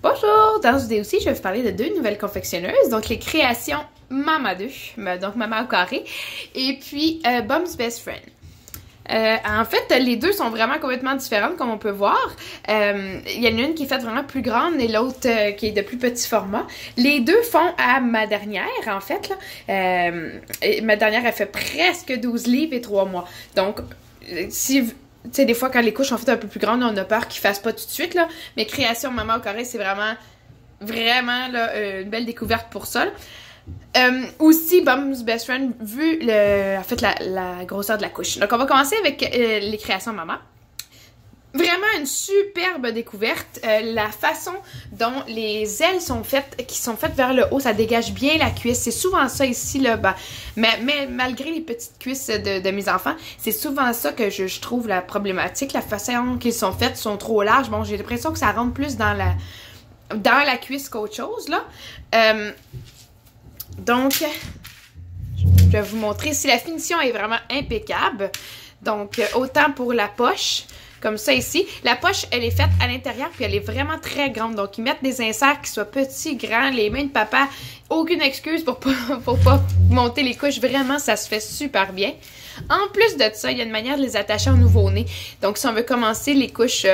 Bonjour! Dans cette vidéo aussi, je vais vous parler de deux nouvelles confectionneuses, donc les créations Mama 2, donc Mama au carré, et puis Bum's Best Friend. En fait, les deux sont vraiment complètement différentes, comme on peut voir. Il y en a une qui est faite vraiment plus grande et l'autre qui est de plus petit format. Les deux font à ma dernière, en fait. Là. Ma dernière, elle fait presque 12 livres et 3 mois. Donc, si... Tu sais, des fois, quand les couches sont faites un peu plus grandes, on a peur qu'ils fassent pas tout de suite, là. Mais création Mama au carré, c'est vraiment là, une belle découverte pour ça. Aussi, Bum's Best Friend, vu en fait, la grosseur de la couche. Donc, on va commencer avec les créations Mama. Vraiment une superbe découverte. La façon dont les ailes sont faites, qui sont faites vers le haut, ça dégage bien la cuisse. C'est souvent ça ici, là. Ben, mais malgré les petites cuisses de mes enfants, c'est souvent ça que je trouve la problématique. La façon qu'ils sont faites sont trop larges. Bon, j'ai l'impression que ça rentre plus dans la cuisse qu'autre chose, là. Donc, je vais vous montrer si la finition est vraiment impeccable. Donc, autant pour la poche, comme ça ici. La poche, elle est faite à l'intérieur, puis elle est vraiment très grande. Donc, ils mettent des inserts qui soient petits, grands, les mains de papa. Aucune excuse pour pas monter les couches. Vraiment, ça se fait super bien. En plus de ça, il y a une manière de les attacher au nouveau-né. Donc, si on veut commencer les couches,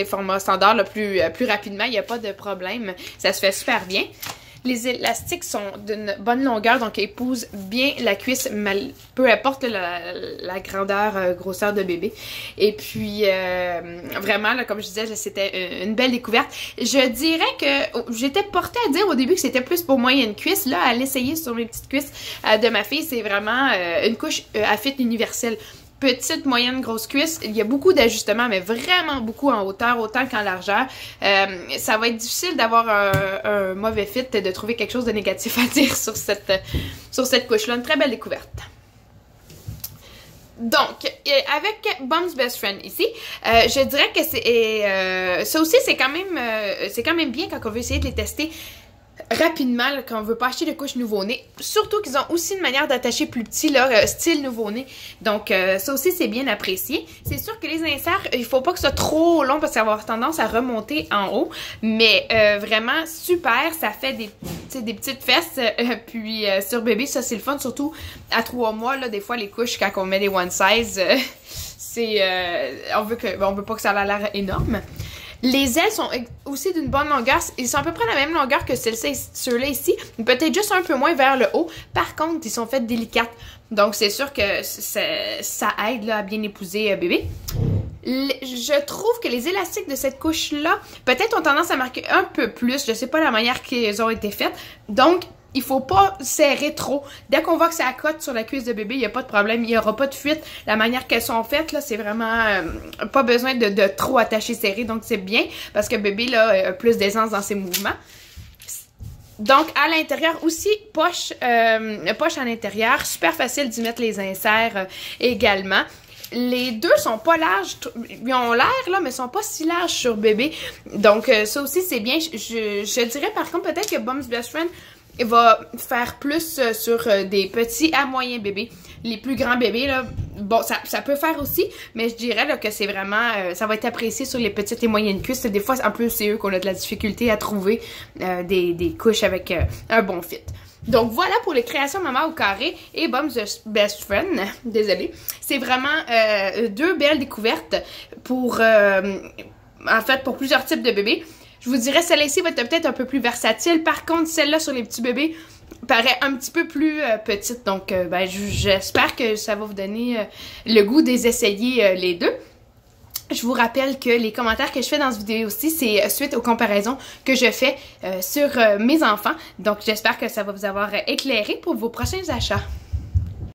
format standard, là, plus rapidement, il n'y a pas de problème. Ça se fait super bien. Les élastiques sont d'une bonne longueur, donc ils épousent bien la cuisse, peu importe la grandeur, grosseur de bébé. Et puis, vraiment, là, comme je disais, c'était une belle découverte. Je dirais que j'étais portée à dire au début que c'était plus pour moyenne cuisse. Là, à l'essayer sur mes petites cuisses de ma fille, c'est vraiment une couche à fit universelle. Petite, moyenne, grosse cuisse. Il y a beaucoup d'ajustements, mais vraiment beaucoup en hauteur, autant qu'en largeur. Ça va être difficile d'avoir un mauvais fit, de trouver quelque chose de négatif à dire sur cette couche-là. Une très belle découverte. Donc, avec Bum's Best Friend ici, je dirais que c'est... ça aussi, c'est quand même bien quand on veut essayer de les tester rapidement, là, quand on veut pas acheter de couches nouveau-né. Surtout qu'ils ont aussi une manière d'attacher plus petit, là, style nouveau-né. Donc, ça aussi, c'est bien apprécié. C'est sûr que les inserts, il faut pas que ce soit trop long parce que ça va avoir tendance à remonter en haut. Mais vraiment, super. Ça fait des petites fesses. Puis, sur bébé, ça, c'est le fun. Surtout à 3 mois, là, des fois, les couches, quand on met des one size, on veut pas que ça ait l'air énorme. Les ailes sont aussi d'une bonne longueur. Ils sont à peu près la même longueur que ceux-là ici. Peut-être juste un peu moins vers le haut. Par contre, ils sont faits délicates. Donc, c'est sûr que ça aide là, à bien épouser bébé. Je trouve que les élastiques de cette couche-là, peut-être ont tendance à marquer un peu plus. Je sais pas la manière qu'ils ont été faites. Donc, il faut pas serrer trop. Dès qu'on voit que ça accote sur la cuisse de bébé, il n'y a pas de problème. Il n'y aura pas de fuite. La manière qu'elles sont faites, là, c'est vraiment pas besoin de trop attacher serré. Donc, c'est bien parce que bébé, là, a plus d'aisance dans ses mouvements. Donc, à l'intérieur aussi, poche à l'intérieur. Super facile d'y mettre les inserts également. Les deux sont pas larges, ils ont l'air là, mais sont pas si larges sur bébé. Donc, ça aussi, c'est bien. Je dirais par contre peut-être que Bum's Best Friend va faire plus sur des petits à moyens bébés. Les plus grands bébés, là, bon, ça peut faire aussi, mais je dirais là, que c'est vraiment, ça va être apprécié sur les petites et moyennes cuisses. Des fois, en plus, c'est eux qu'on a de la difficulté à trouver des couches avec un bon fit. Donc voilà pour les créations Mama au carré et Bum's Best Friend. Désolée. C'est vraiment deux belles découvertes pour, en fait, pour plusieurs types de bébés. Je vous dirais, celle-ci va être peut-être un peu plus versatile. Par contre, celle-là sur les petits bébés paraît un petit peu plus petite. Donc, j'espère que ça va vous donner le goût des essayer les deux. Je vous rappelle que les commentaires que je fais dans cette vidéo aussi, c'est suite aux comparaisons que je fais sur mes enfants. Donc, j'espère que ça va vous avoir éclairé pour vos prochains achats.